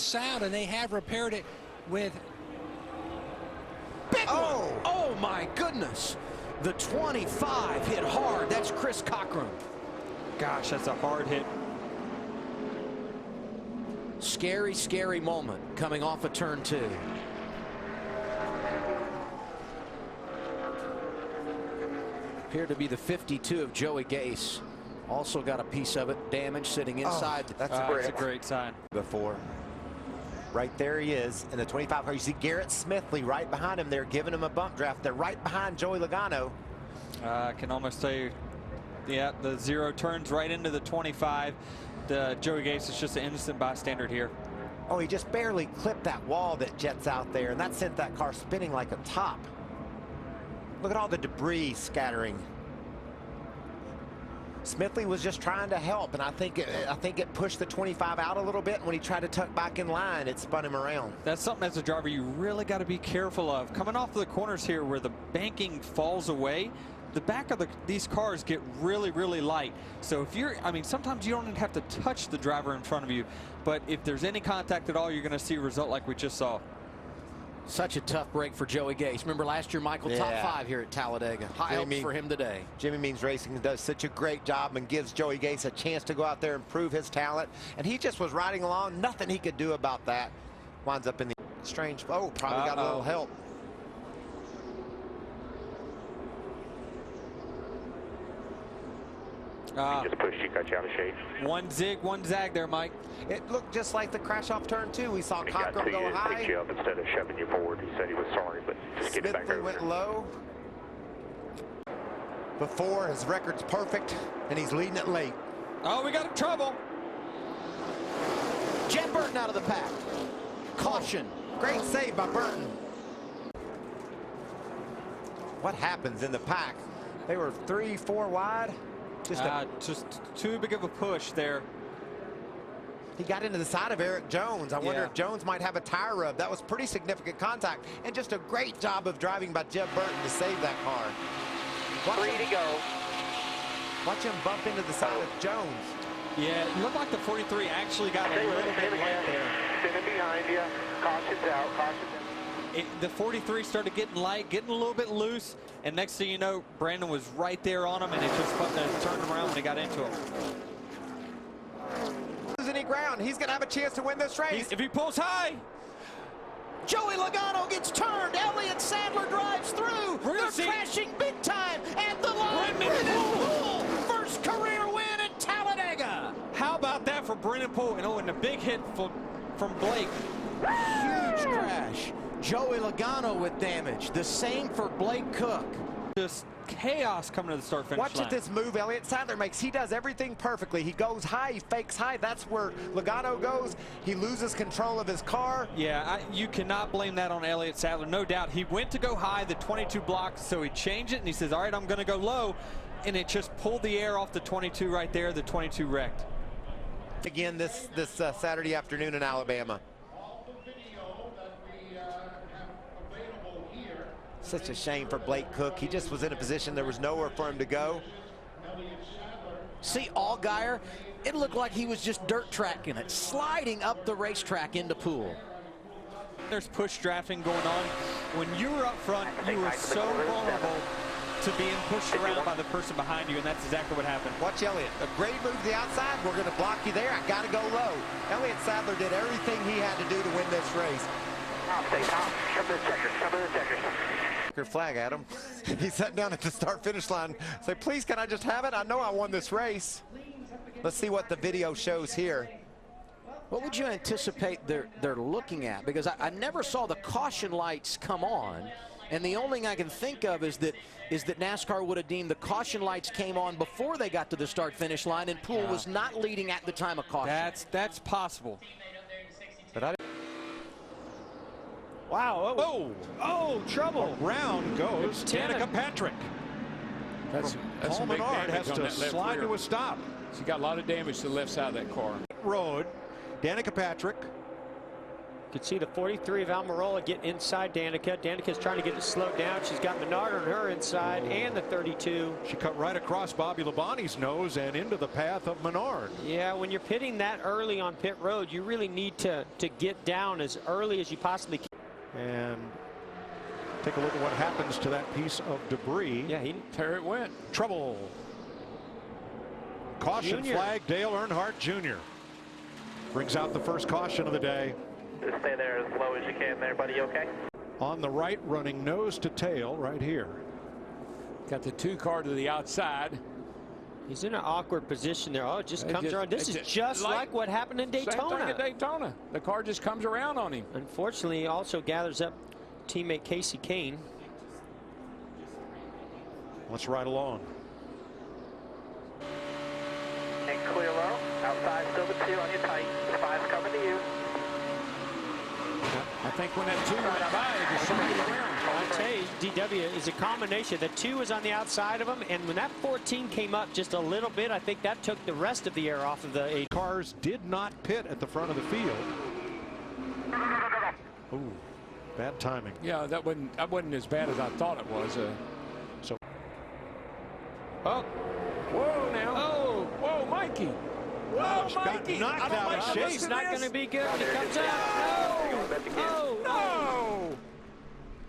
sound, and they have repaired it with big one. Oh my goodness. The 25 hit hard. That's Chris Cochran. Gosh, that's a hard hit. Scary, scary moment coming off of turn 2. Appeared to be the 52 of Joey Gase. Also got a piece of it damaged sitting inside. That's a great sign. Before. Right there he is in the 25 car. You see Garrett Smithley right behind him. They're giving him a bump draft. They're right behind Joey Logano. I can almost say, yeah, the 0 turns right into the 25. Joey Gase is just an innocent bystander here. Oh, he just barely clipped that wall that jets out there, and that sent that car spinning like a top. Look at all the debris scattering. Smithley was just trying to help, and I think it pushed the 25 out a little bit. When he tried to tuck back in line, it spun him around. That's something as a driver you really got to be careful of. Coming off of the corners here where the banking falls away, the back of these cars get really, really light. So if you're, I mean, sometimes you don't even have to touch the driver in front of you, but if there's any contact at all, you're going to see a result like we just saw. Such a tough break for Joey Gase. Remember last year, Michael, top 5 here at Talladega. High hopes for him today. Jimmy Means Racing does such a great job and gives Joey Gase a chance to go out there and prove his talent. And he just was riding along. Nothing he could do about that. Winds up in the strange. Oh, probably got a little help. He just pushed you, got you out of shape. One zig, one zag there, Mike. It looked just like the crash off turn 2. We saw Cochran go high. Picked you up instead of shoving you forward. He said he was sorry, but just get back over. Went low. Before, his record's perfect, and he's leading it late. Oh, we got in trouble. Jet Burton out of the pack. Caution. Great save by Burton. What happens in the pack? They were 3-4 wide. Just too big of a push there. He got into the side of Eric Jones. I wonder if Jones might have a tire rub. That was pretty significant contact, and just a great job of driving by Jeb Burton to save that car. Free to go. Watch him bump into the side of Jones. Yeah, it looked like the 43 actually got a little bit light there. Sitting behind you. Caution's out. Caution's out. The 43 started getting light, getting a little bit loose, and next thing you know, Brandon was right there on him, and it just turned him around when he got into him. Any ground, he's going to have a chance to win this race. If he pulls high. Joey Logano gets turned. Elliott Sadler drives through. They're crashing big time at the line. Brennan Poole, first career win at Talladega. How about that for Brennan Poole? And a big hit from Blake. Huge crash. Joey Logano with damage. The same for Blake Cook. Just chaos coming to the start-finish line. Watch this move Elliott Sadler makes. He does everything perfectly. He goes high, he fakes high. That's where Logano goes. He loses control of his car. Yeah, you cannot blame that on Elliott Sadler. No doubt. He went to go high, the 22 blocked, so he changed it, and he says, all right, I'm going to go low. And it just pulled the air off the 22 right there. The 22 wrecked. Again, this Saturday afternoon in Alabama. Such a shame for Blake Cook. He just was in a position there was nowhere for him to go. See Allgaier, it looked like he was just dirt tracking it, sliding up the racetrack into Poole. There's push drafting going on. When you were up front, you were so vulnerable to being pushed around by the person behind you, and that's exactly what happened. Watch Elliott. A great move to the outside. We're going to block you there. I got to go low. Elliott Sadler did everything he had to do to win this race. Top, stay top. Come to the checkers. Come to the checkers. Flag at him. He sat down at the start-finish line. Say, please, can I just have it? I know I won this race. Let's see what the video shows here. What would you anticipate they're looking at? Because I never saw the caution lights come on, and the only thing I can think of is that NASCAR would have deemed the caution lights came on before they got to the start-finish line, and Poole was not leading at the time of caution. That's possible. But wow. Oh, trouble. Around goes Danica Patrick. Paul Menard has to slide to a stop. She got a lot of damage to the left side of that car. Road. Danica Patrick You can see the 43 of Almirola get inside Danica. Danica's trying to get it slowed down. She's got Menard on her inside and the 32. She cut right across Bobby Labonte's nose and into the path of Menard. Yeah, when you're pitting that early on pit road, you really need to get down as early as you possibly can. And take a look at what happens to that piece of debris. Yeah, there it went. Trouble. Caution flag, Dale Earnhardt Jr. brings out the first caution of the day. Just stay there as low as you can there, buddy. Okay? On the right, running nose to tail right here. Got the 2 car to the outside. He's in an awkward position there. Oh, it just comes around. This is just like what happened in Daytona. Same thing at Daytona. The car just comes around on him. Unfortunately, he also gathers up teammate Casey Kane. Let's ride along. And clear low. Outside, still the 2 on your tight. The 5's coming to you. I think when that 2 went by, it just circled around. I tell you, DW is a combination. The 2 was on the outside of him, and when that 14 came up just a little bit, I think that took the rest of the air off of the 8. Cars did not pit at the front of the field. Ooh, bad timing. Yeah, that wasn't as bad as I thought it was. Oh, whoa now! Oh, whoa, Mikey! Whoa, Mikey! Knocked out of shape. it's not going to be good when he comes out. No!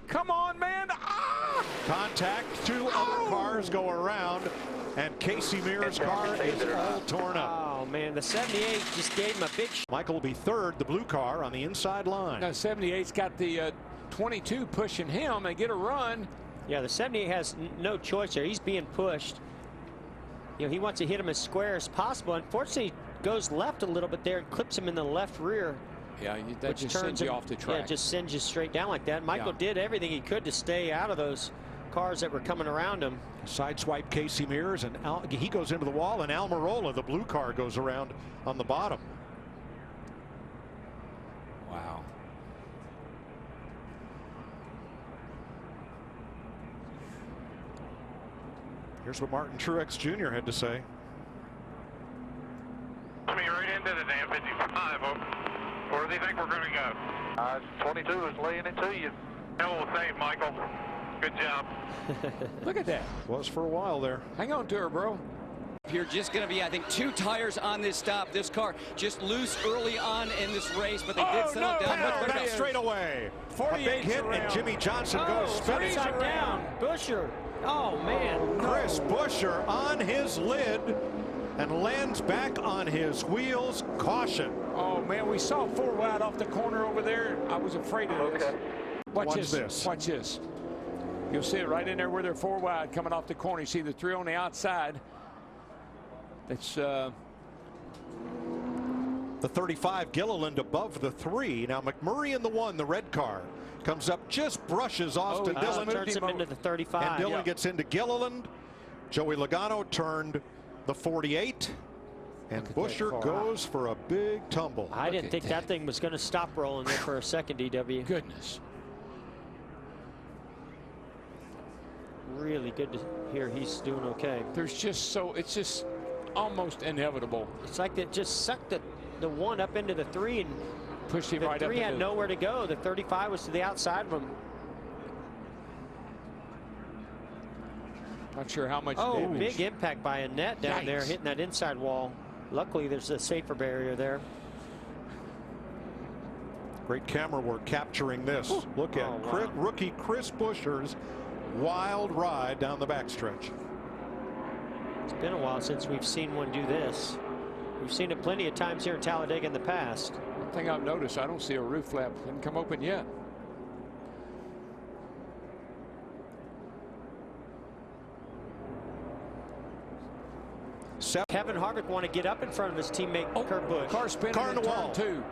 Come on, man! Ah! Contact. 2 other cars go around, and Casey Mears' car is all torn up. Oh, man, the 78 just gave him a big Michael will be third, the blue car on the inside line. Now 78's got the 22 pushing him and get a run. Yeah, the 78 has no choice there. He's being pushed. You know, he wants to hit him as square as possible. Unfortunately, he goes left a little bit there and clips him in the left rear. Yeah, that just sends you off the track. Yeah, just sends you straight down like that. Michael did everything he could to stay out of those cars that were coming around him. Sideswipe Casey Mears, and he goes into the wall, and Almirola, the blue car, goes around on the bottom. Wow. Here's what Martin Truex Jr. had to say. Coming right into the damn 55. Where do you think we're going to go? 22 is laying it to you. Hell of a save, Michael. Good job. Look at that. Was for a while there. Hang on to her, bro. You're just going to be, I think, 2 tires on this stop. This car just loose early on in this race, but they did settle down much better. Straight away. A big hit, and Jimmy Johnson goes spinning. Upside down. Busher. Oh, man. Chris Buescher on his lid and lands back on his wheels. Caution. Oh, man, we saw 4 wide off the corner over there. I was afraid of this. Watch this. Watch this. You'll see it right in there where they're 4 wide coming off the corner. You see the 3 on the outside. That's the 35 Gilliland above the 3. Now McMurray in the 1, the red car, comes up, just brushes Austin Dillon. Turns him into the 35. And Dillon gets into Gilliland. Joey Logano turned the 48. And Buescher goes for a big tumble. I didn't think that thing was going to stop rolling there for a second, DW. goodness. Really good to hear he's doing okay. There's just it's just almost inevitable. It's like they just sucked the 1 up into the 3 and pushed him the right up. 3 had nowhere to go. The 35 was to the outside of him. Not sure how much damage. Big impact by a net down there, hitting that inside wall. Luckily, there's a safer barrier there. Great camera work capturing this. Ooh. Look at rookie Chris Buescher's wild ride down the backstretch. It's been a while since we've seen one do this. We've seen it plenty of times here in Talladega in the past. One thing I've noticed, I don't see a roof flap. Hasn't come open yet. Kevin Harvick want to get up in front of his teammate Kurt Busch. Car spinning car in the wall. 2.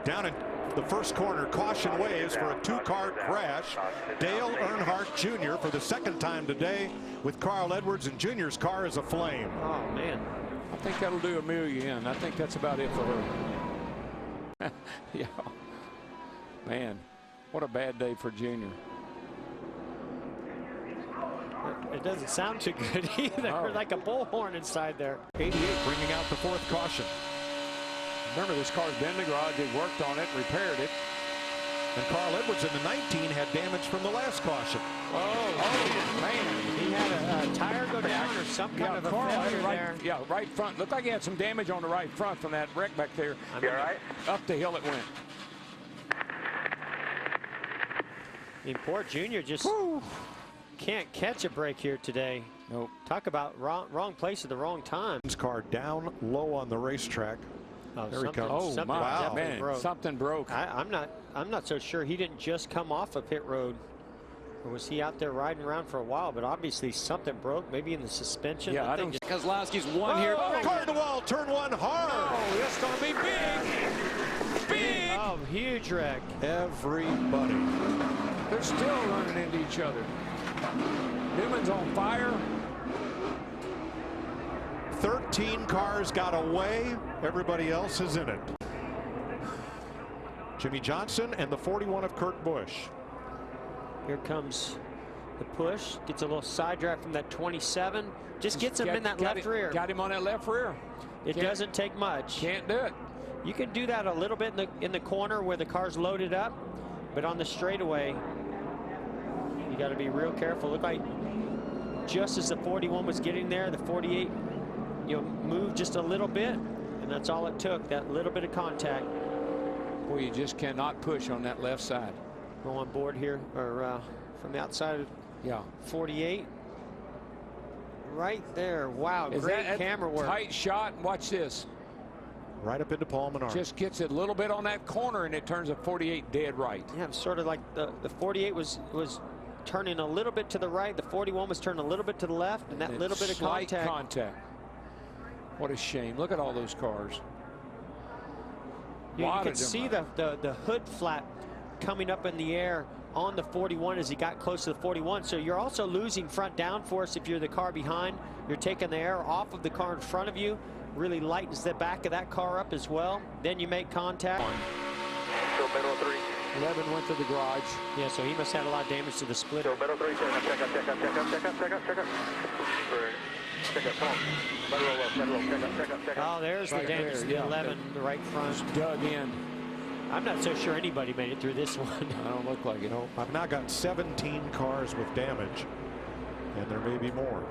Down in the first corner, caution waves for a 2-car crash. Dale Earnhardt Jr. for the 2nd time today with Carl Edwards, and Jr.'s car is aflame. Oh, man. I think that'll do Amelia in. I think that's about it for her. Yeah. Man, what a bad day for Jr. It doesn't sound too good either. Like a bullhorn inside there. 88 bringing out the 4th caution. Remember, this car's been in the garage. They worked on it, repaired it. And Carl Edwards in the 19 had damage from the last caution. Oh, man. He had a tire go down or some kind of a failure there. Yeah, right front. Looked like he had some damage on the right front from that wreck back there. You all right? Up the hill it went. And poor Junior just can't catch a break here today. Nope. Talk about wrong place at the wrong time. His car down low on the racetrack. Oh, There he comes. Oh, something my definitely man. broke. Something broke. I'm not so sure he didn't just come off a pit road, or was he out there riding around for a while? But obviously something broke, maybe in the suspension. Yeah, I don't. Kozlowski's won here. Car to the wall, turn one hard. Oh, that's going to be big. Big. Oh, huge wreck. Everybody. They're still running into each other. Newman's on fire. 13 cars got away. Everybody else is in it. Jimmy Johnson and the 41 of Kurt Busch. Here comes the push. Gets a little side drive from that 27. Just gets him in that left rear. Got him on that left rear. It doesn't take much. Can't do it. You can do that a little bit in the corner where the car's loaded up, but on the straightaway, you got to be real careful. Look like just as the 41 was getting there, the 48, moved just a little bit, and that's all it took. That little bit of contact. Boy, you just cannot push on that left side. Go on board here, or from the outside of 48. Right there. Wow, great camera work. Tight shot. Watch this. Right up into Paul Menard. Just gets it a little bit on that corner, and it turns a 48 dead right. Yeah, sort of like the 48 was turning a little bit to the right. The 41 was turning a little bit to the left, and that little bit of slight contact. What a shame. Look at all those cars. You can see the hood flap coming up in the air on the 41 as he got close to the 41. So you're also losing front downforce if you're the car behind. You're taking the air off of the car in front of you. Really lightens the back of that car up as well. Then you make contact. Still middle 3. 11 went to the garage. Yeah, so he must have had a lot of damage to the splitter. Still middle 3. Check up. Check up, come on. Let roll, check up. Oh, there's Right the damage there, to the yeah. 11, the right front. Dug in. I'm not so sure anybody made it through this one. I don't look like it. No, I've now got 17 cars with damage, and there may be more.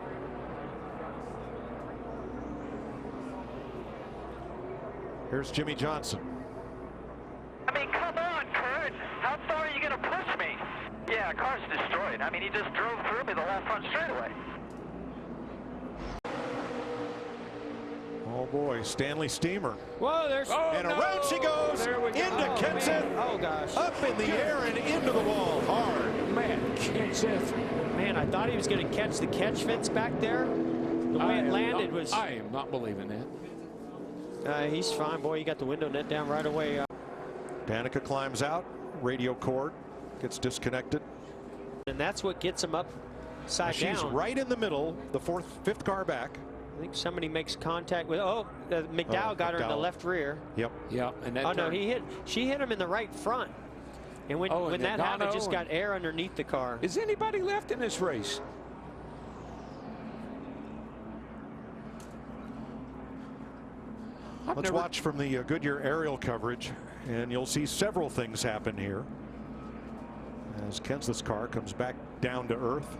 Here's Jimmy Johnson. I mean, come on, Kurt. How far are you going to push me? Yeah, car's destroyed. I mean, he just drove through me the whole front straightaway. Oh boy, Stanley Steamer. Whoa, there's... And around she goes into Kenseth. Oh, gosh. Up in the air and into the wall hard. Man, Kenseth. Man, I thought he was going to catch the catch fence back there. The way it landed was... I am not believing that. He's fine, boy. He got the window net down right away. Danica climbs out. Radio cord gets disconnected. And that's what gets him upside down. She's right in the middle, the fifth car back. I think somebody makes contact with... McDowell got her in the left rear. Yep. And that no, she hit him in the right front. And when that happened, just got air underneath the car. Is anybody left in this race? Let's watch from the Goodyear aerial coverage, and you'll see several things happen here as Kenseth's car comes back down to earth.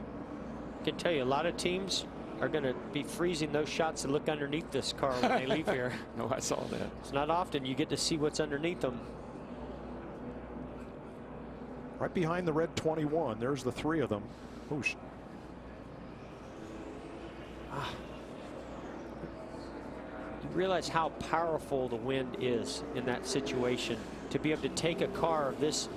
I can tell you, a lot of teams are going to be freezing those shots to look underneath this car when they leave here. No, I saw that. It's not often you get to see what's underneath them. Right behind the red 21, there's the three of them. Whoosh. You realize how powerful the wind is in that situation. To be able to take a car of this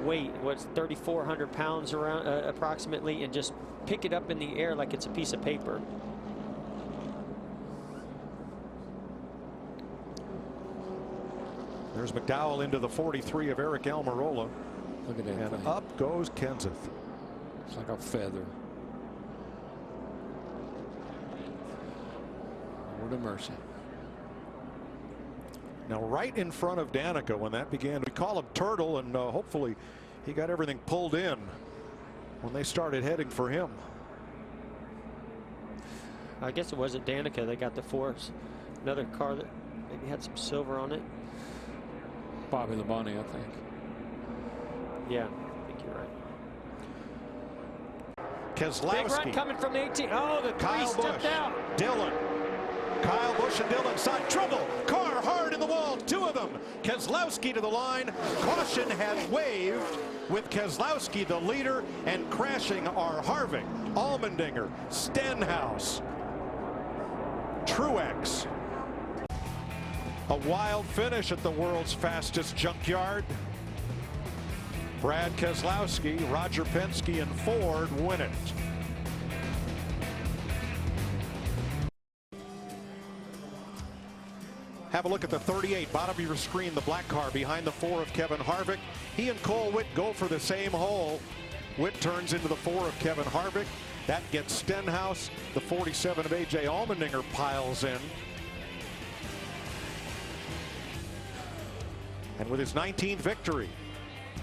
weight, what's 3,400 pounds around approximately, and just pick it up in the air like it's a piece of paper. There's McDowell into the 43 of Eric Almirola. Look at that And thing. up goes Kenseth. It's like a feather. Lord of mercy. Now right in front of Danica when that began. We call him Turtle, and hopefully he got everything pulled in when they started heading for him. I guess it wasn't Danica. They got the force. Another car that Maybe had some silver on it. Bobby the Bunny, I think. Yeah, I think you're right. Keselowski. Big run coming from the 18. Oh, the Kyle three stepped Busch. out. Dillon. Kyle Busch and Dillon side trouble. Car hard in the wall. Two of them. Keselowski to the line. Caution has waved with Keselowski the leader, and crashing are Harvick, Allmendinger, Stenhouse, Truex. A wild finish at the world's fastest junkyard. Brad Keselowski, Roger Penske, and Ford win it. Have a look at the 38, bottom of your screen, the black car behind the 4 of Kevin Harvick. He and Cole Witt go for the same hole. Witt turns into the 4 of Kevin Harvick. That gets Stenhouse. The 47 of A.J. Allmendinger piles in. And with his 19th victory,